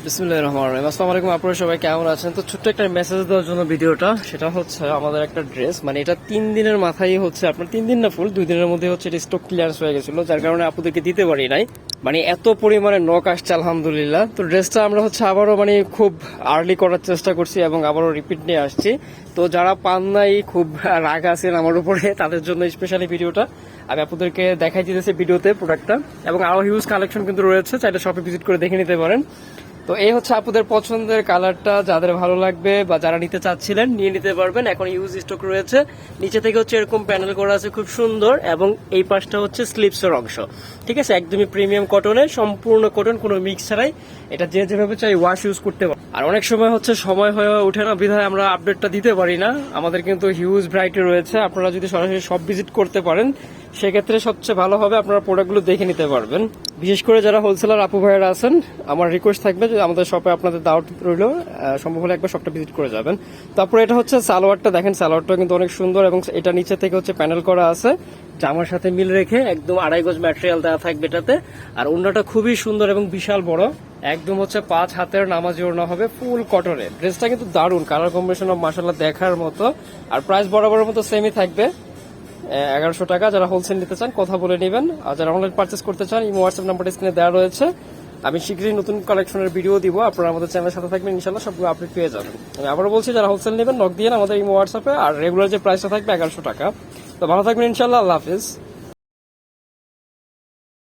বিসমিল্লাহির রহমানির রহিম। আসসালামু আলাইকুম, আপনারা সবাই কেমন আছেন? তো ছোট্ট একটা মেসেজ দেওয়ার জন্য ভিডিওটা, সেটা হচ্ছে আমাদের একটা ড্রেস, মানে এটা 3 দিনের মাথায় হচ্ছে আপনার 3 দিন না ফুল 2 দিনের মধ্যে হচ্ছে এটা স্টক ক্লিয়ারেন্স হয়ে গেছিল, যার কারণে আপুদেরকে দিতে পারি নাই। মানে এত পরিমাণে নক আসছে আলহামদুলিল্লাহ। তো ড্রেসটা আমরা হচ্ছে আবারও মানে খুব আর্লি করার চেষ্টা করছি এবং আবারও রিপিট নিয়ে আসছি। তো যারা পান নাই, খুব রাগ আছেন আমার উপরে, তাদের জন্য স্পেশালি ভিডিওটা আমি আপনাদেরকে দেখাই দিতেছি ভিডিওতে প্রোডাক্টটা। এবং আরো হিউজ কালেকশন কিন্তু রয়েছে, চাইলে শপে ভিজিট করে দেখে নিতে পারেন। তো এই হচ্ছে আপুদের পছন্দের কালারটা, যাদের ভালো লাগবে বা যারা নিতে চাচ্ছিলেন নিয়ে নিতে পারবেন। এখন ইউজ স্টক রয়েছে। নিচে থেকে হচ্ছে এরকম প্যানেল করা আছে, খুব সুন্দর। এবং এই পাশটা হচ্ছে স্লিপসের অংশ, ঠিক আছে, একদমই প্রিমিয়াম কটনের, সম্পূর্ণ কটন, কোনো মিক্স ছাড়াই। এটা যে যেভাবে চাই ওয়াশ ইউজ করতে পারে। আর অনেক সময় হচ্ছে সময় হয়ে ওঠে না, বিধায় আমরা আপডেটটা দিতে পারি না। আমাদের কিন্তু হিউজ ভ্যারাইটি রয়েছে, আপনারা যদি সরাসরি সব ভিজিট করতে পারেন সেক্ষেত্রে সবচেয়ে ভালো হবে, আপনারা প্রোডাক্টগুলো দেখে নিতে পারবেন। বিশেষ করে যারা হোলসেলার আপু ভাইয়েরা আছেন, আমার রিকোয়েস্ট থাকবে যে আমাদের শপে আপনাদের দাওয়াত রইল, সম্ভব হলে একবার শপটা ভিজিট করে যাবেন। তারপরে এটা হচ্ছে সালোয়ারটা, দেখেন সালোয়ারটা কিন্তু অনেক সুন্দর এবং এটা নিচে থেকে হচ্ছে প্যানেল করা আছে, জামার সাথে মিল রেখে একদম 2.5 গজ ম্যাটেরিয়াল দেওয়া থাকবে এটাতে। আর ওড়নাটা খুবই সুন্দর এবং বিশাল বড়, একদম হচ্ছে 5 হাতের নামাজি ওড়না হবে, ফুল কটনের। ড্রেসটা কিন্তু দারুণ, কালার কম্বিনেশন মাশাআল্লাহ দেখার মতো। আর প্রাইস বরাবরের মতো সেমই থাকবে, 1100 টাকা। যারা হোলসেল নিতে চান কথা বলে নেবেন, আর যারা অনলাইন পার্চেস করতে চান ইমো হোয়াটসঅ্যাপ নাম্বারটা স্ক্রিনে দেওয়া রয়েছে। আমি শীঘ্রই নতুন কালেকশনের ভিডিও দিব, আপনারা আমাদের চ্যানেলের সাথে থাকবেন, ইনশাআল্লাহ সবগুলো আপডেট পেয়ে যাবেন। আমি আবারও বলছি, যারা হোলসেল নেবেন নক দিয়ে আমাদের ইমো হোয়াটসঅ্যাপে। আর রেগুলার যে প্রাইসটা থাকবে 1100 টাকা। তো ভালো থাকবেন ইনশাআল্লাহ, আল্লাহ হাফিজ।